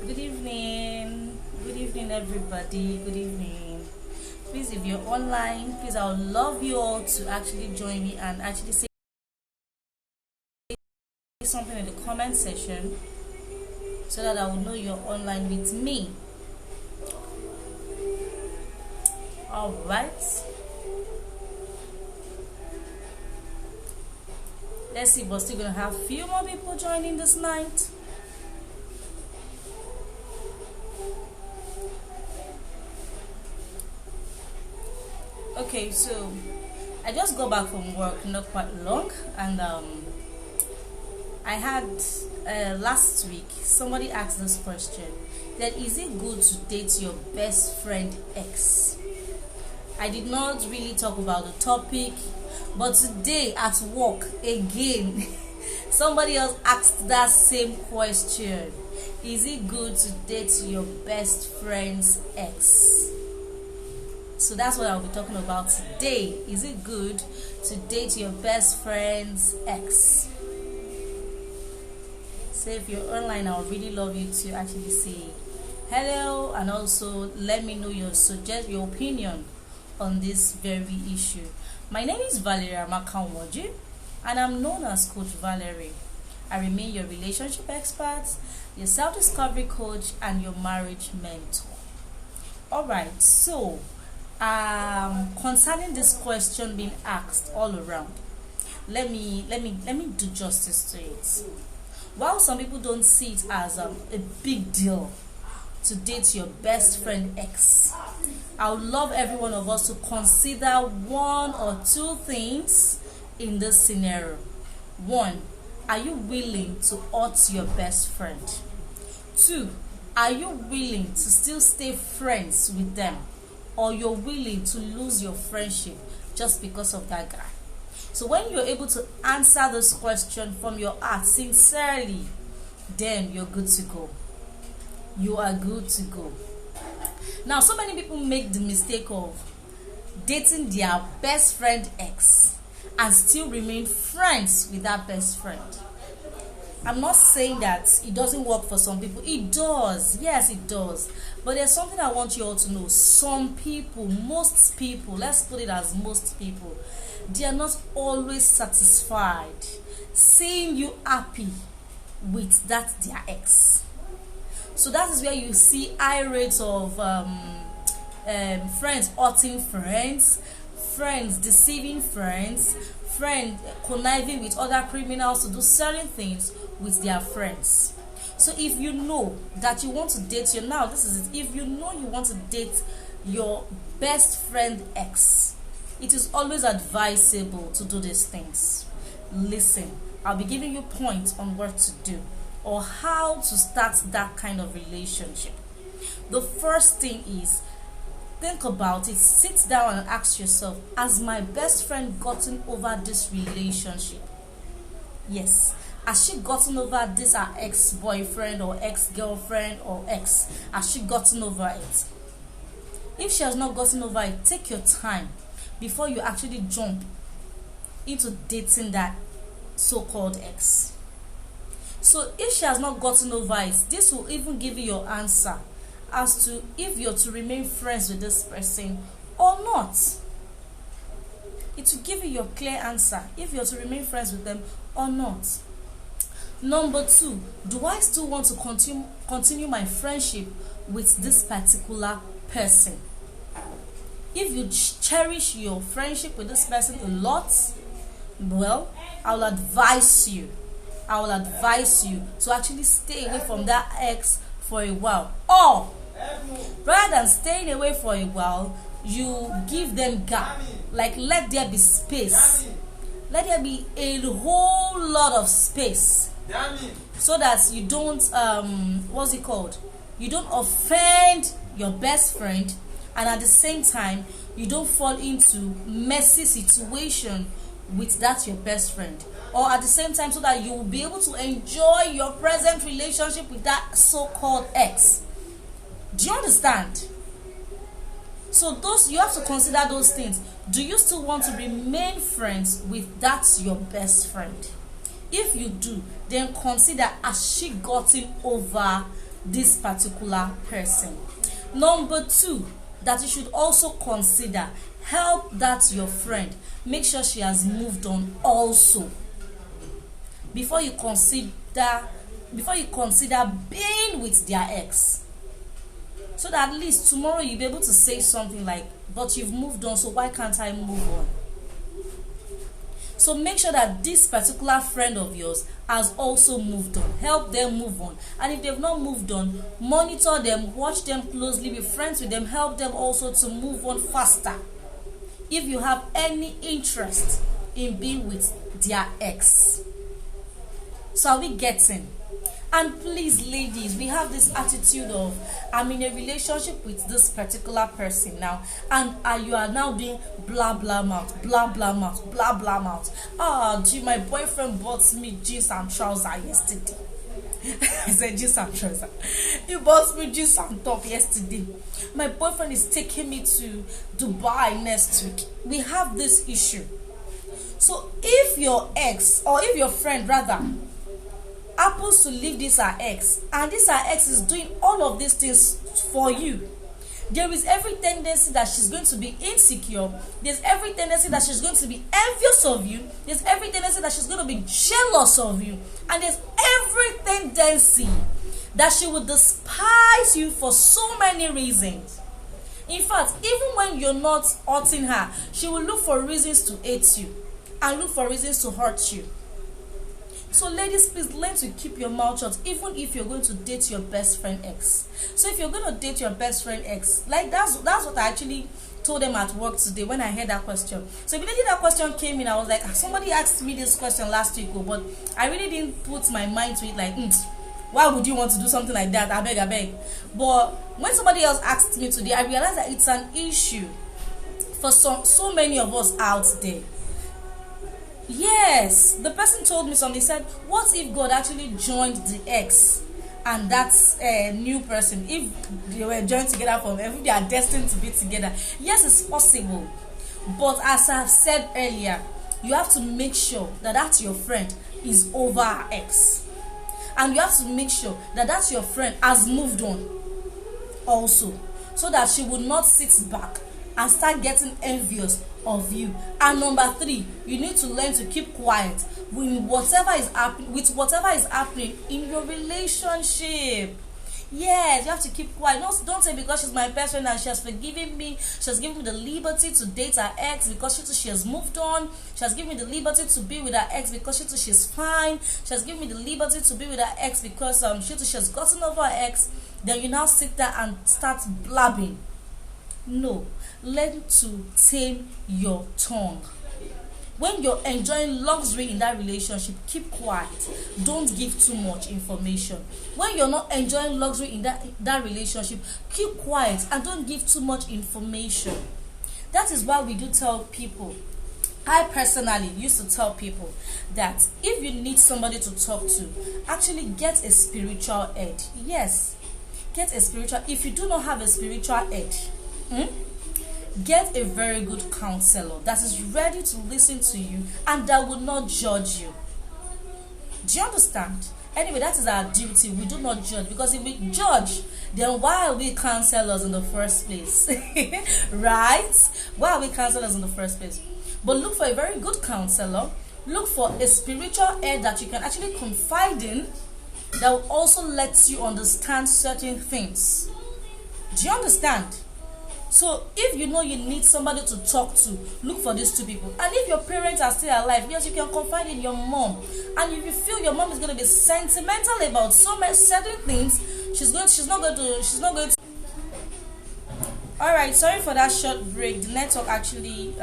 Good evening. Good evening, everybody. Good evening. Please, if you're online, please, I would love you all to actually join me and actually say something in the comment section so that I will know you're online with me. All right. Let's see if we're still going to have a few more people joining this night. Okay, so I just got back from work not quite long, and I had last week somebody asked this question, that is it good to date your best friend ex? I did not really talk about the topic, but today at work again somebody else asked that same question. Is it good to date your best friend's ex? So that's what I'll be talking about today. Is it good to date your best friend's ex? So if you're online, I would really love you to actually say hello and also let me know your opinion on this very issue. My name is Valeria Makanwoji and I'm known as Coach Valerie. I remain your relationship expert, your self-discovery coach, and your marriage mentor. Alright, so concerning this question being asked all around, let me do justice to it. While some people don't see it as a big deal to date your best friend ex, I would love every one of us to consider one or two things in this scenario. One, are you willing to hurt your best friend? Two, are you willing to still stay friends with them, or you're willing to lose your friendship just because of that guy? So when you're able to answer this question from your heart sincerely, then you're good to go. You are good to go. Now, so many people make the mistake of dating their best friend ex and still remain friends with that best friend. I'm not saying that it doesn't work for some people. It does. Yes, it does. But there's something I want you all to know. Some people, most people, let's put it as most people, they are not always satisfied seeing you happy with that their ex. So that is where you see high rates of friends hurting friends, friends deceiving friends, friends conniving with other criminals to do certain things with their friends. So if you know that you want to date this is it. If you know you want to date your best friend ex, it is always advisable to do these things. Listen, I'll be giving you points on what to do or how to start that kind of relationship. The first thing is, think about it. Sit down and ask yourself, has my best friend gotten over this relationship? Yes. Has she gotten over this her ex-boyfriend or ex-girlfriend or ex? Has she gotten over it? If she has not gotten over it, take your time before you actually jump into dating that so-called ex. So if she has not gotten over it, this will even give you your answer as to if you're to remain friends with this person or not. It will give you your clear answer if you're to remain friends with them or not. Number two, do I still want to continue my friendship with this particular person? If you cherish your friendship with this person a lot, well, I will advise you to actually stay away from that ex for a while. Or rather than staying away for a while, you give them gap. Like, let there be space. Let there be a whole lot of space, so that you don't you don't offend your best friend, and at the same time you don't fall into messy situation with that your best friend, or at the same time, so that you will be able to enjoy your present relationship with that so-called ex. Do you understand? So you have to consider those things. Do you still want to remain friends with that your best friend? If you do, then consider, has she gotten over this particular person. Number 2 that you should also consider, help that your friend, make sure she has moved on also before you consider being with their ex, so that at least tomorrow you'll be able to say something like, but you've moved on, so why can't I move on? So make sure that this particular friend of yours has also moved on. Help them move on. And if they've not moved on, monitor them, watch them closely, be friends with them, help them also to move on faster if you have any interest in being with their ex. So are we getting? And please, ladies, we have this attitude of, I'm in a relationship with this particular person now, and you are now doing blah blah mouth, blah blah mouth, blah blah mouth. Gee, my boyfriend bought me jeans and trousers yesterday. I said jeans and trousers. He bought me jeans and top yesterday. My boyfriend is taking me to Dubai next week. We have this issue. So if your ex, or if your friend rather, happens to leave this her ex, and this her ex is doing all of these things for you, there is every tendency that she's going to be insecure. There's every tendency that she's going to be envious of you. There's every tendency that she's going to be jealous of you. And there's every tendency that she will despise you for so many reasons. In fact, even when you're not hurting her, she will look for reasons to hate you and look for reasons to hurt you. So ladies, please learn to keep your mouth shut, even if you're going to date your best friend ex. So if you're going to date your best friend ex, like that's what I actually told them at work today when I heard that question. So immediately that question came in, I was like, somebody asked me this question last week, but I really didn't put my mind to it, like, why would you want to do something like that? I beg. But when somebody else asked me today, I realized that it's an issue for so many of us out there. Yes, the person told me something. He said, what if God actually joined the ex and that's a new person? If they were joined together from, if they are destined to be together. Yes, it's possible. But as I've said earlier, you have to make sure that your friend is over her ex. And you have to make sure that your friend has moved on also, so that she will not sit back and start getting envious of you. And number 3, you need to learn to keep quiet with whatever is happening in your relationship. Yes, you have to keep quiet. Don't say because she's my best friend and she has forgiven me, she has given me the liberty to date her ex because she has moved on. She has given me the liberty to be with her ex because she's fine. She has given me the liberty to be with her ex because she has gotten over her ex. Then you now sit there and start blabbing. No, learn to tame your tongue. When you're enjoying luxury in that relationship, keep quiet. Don't give too much information. When you're not enjoying luxury in that relationship, keep quiet and don't give too much information. That is why we do tell people. I personally used to tell people that if you need somebody to talk to, actually get a spiritual head. Yes, get a spiritual. If you do not have a spiritual head, get a very good counselor that is ready to listen to you and that will not judge you. Do you understand? Anyway, that is our duty. We do not judge, because if we judge, then why are we counselors in the first place? Right? Why are we counselors in the first place? But look for a very good counselor. Look for a spiritual head that you can actually confide in, that will also let you understand certain things. Do you understand? So if you know you need somebody to talk to, look for these 2 people. And if your parents are still alive, yes, you can confide in your mom. And if you feel your mom is going to be sentimental about so many certain things, she's not going to. All right, sorry for that short break. The network actually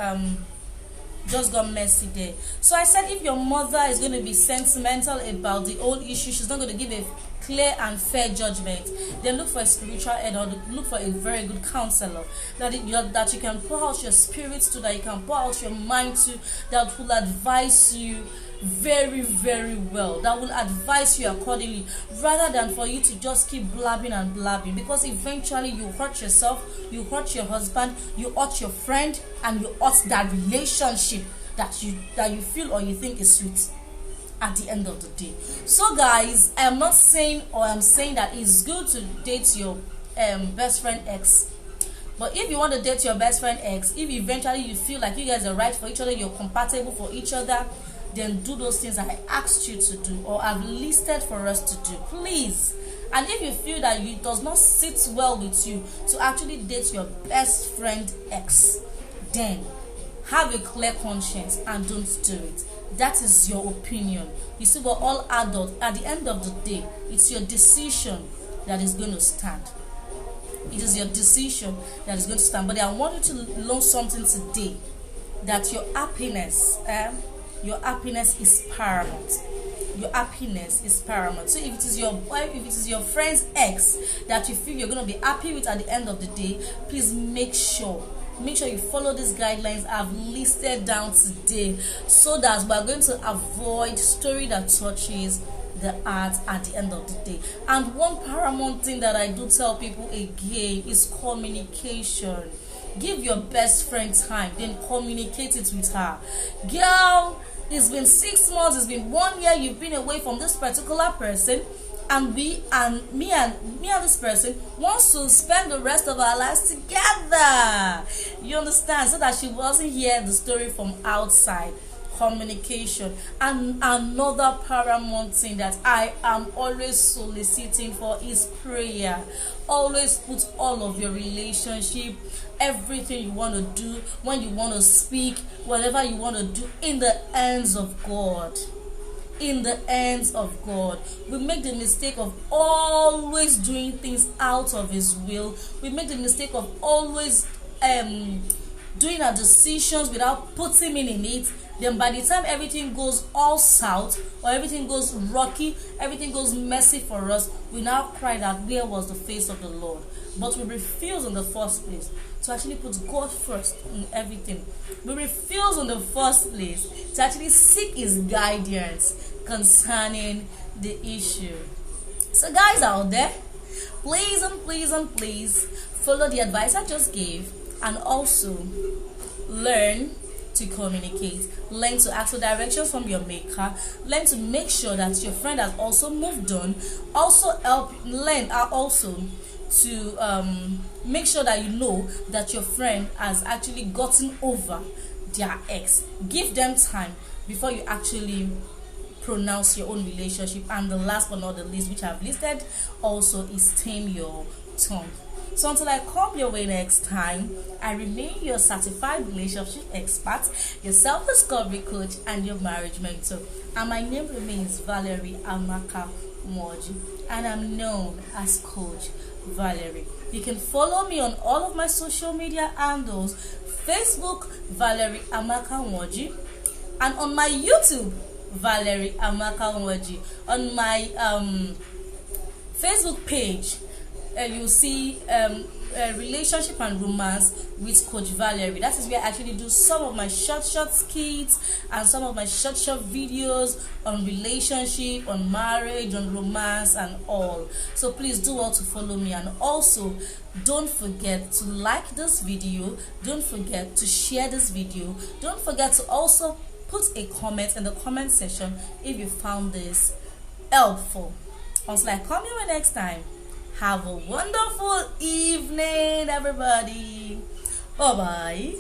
just got messy there. So I said, if your mother is going to be sentimental about the old issue, she's not going to give a clear and fair judgment, then look for a spiritual head, or look for a very good counselor that you can pour out your spirits to, that you can pour out your mind to, that will advise you very, very well, that will advise you accordingly, rather than for you to just keep blabbing and blabbing, because eventually you hurt yourself, you hurt your husband, you hurt your friend, and you hurt that relationship that you feel or you think is sweet. at the end of the day. So guys, I am not saying, or I'm saying that it's good to date your best friend ex. But if you want to date your best friend ex, if eventually you feel like you guys are right for each other, you're compatible for each other, then do those things I asked you to do or I've listed for us to do, please. And if you feel that it does not sit well with you to actually date your best friend ex, then have a clear conscience and don't do it. That is your opinion. You see, we're all adults. At the end of the day, it's your decision that is going to stand. It is your decision that is going to stand. But I want you to learn something today, that your happiness is paramount. Your happiness is paramount. So if it is your wife, if it is your friend's ex that you feel you're going to be happy with at the end of the day, please make sure you follow these guidelines I've listed down today, so that we're going to avoid story that touches the heart at the end of the day. And one paramount thing that I do tell people again is communication. Give your best friend time, then communicate it with her. Girl, it's been 6 months, it's been 1 year, you've been away from this particular person, and me and this person wants to spend the rest of our lives together. You understand? So that she wasn't hear the story from outside. Communication. And another paramount thing that I am always soliciting for is prayer. Always put all of your relationship, everything you want to do, when you want to speak, whatever you want to do, in the hands of God. In the hands of God. We make the mistake of always doing things out of His will. We make the mistake of always doing our decisions without putting Him in it. Then by the time everything goes all south, or everything goes rocky, everything goes messy for us, we now cry that where was the face of the Lord? But we refuse in the first place to actually put God first in everything. We refuse in the first place to actually seek His guidance concerning the issue. So guys out there, please and please and please follow the advice I just gave, and also learn to communicate. Learn to ask for directions from your maker. Learn to make sure that your friend has also moved on. Also learn also to make sure that you know that your friend has actually gotten over their ex. Give them time before you actually pronounce your own relationship. And the last but not the least, which I've listed also, is tame your tongue. So until I come your way next time, I remain your certified relationship expert, your self-discovery coach, and your marriage mentor. And my name remains Valerie Amaka Moji, and I'm known as Coach Valerie. You can follow me on all of my social media handles: Facebook, Valerie Amaka Moji, and on my YouTube, Valerie Amaka Moji. On my Facebook page, you'll see relationship and romance with Coach Valerie. That is where I actually do some of my short skits and some of my short videos on relationship, on marriage, on romance and all. So please do all to follow me, and also don't forget to like this video, don't forget to share this video, don't forget to also put a comment in the comment section if you found this helpful. Until I come here next time, have a wonderful evening, everybody. Bye-bye.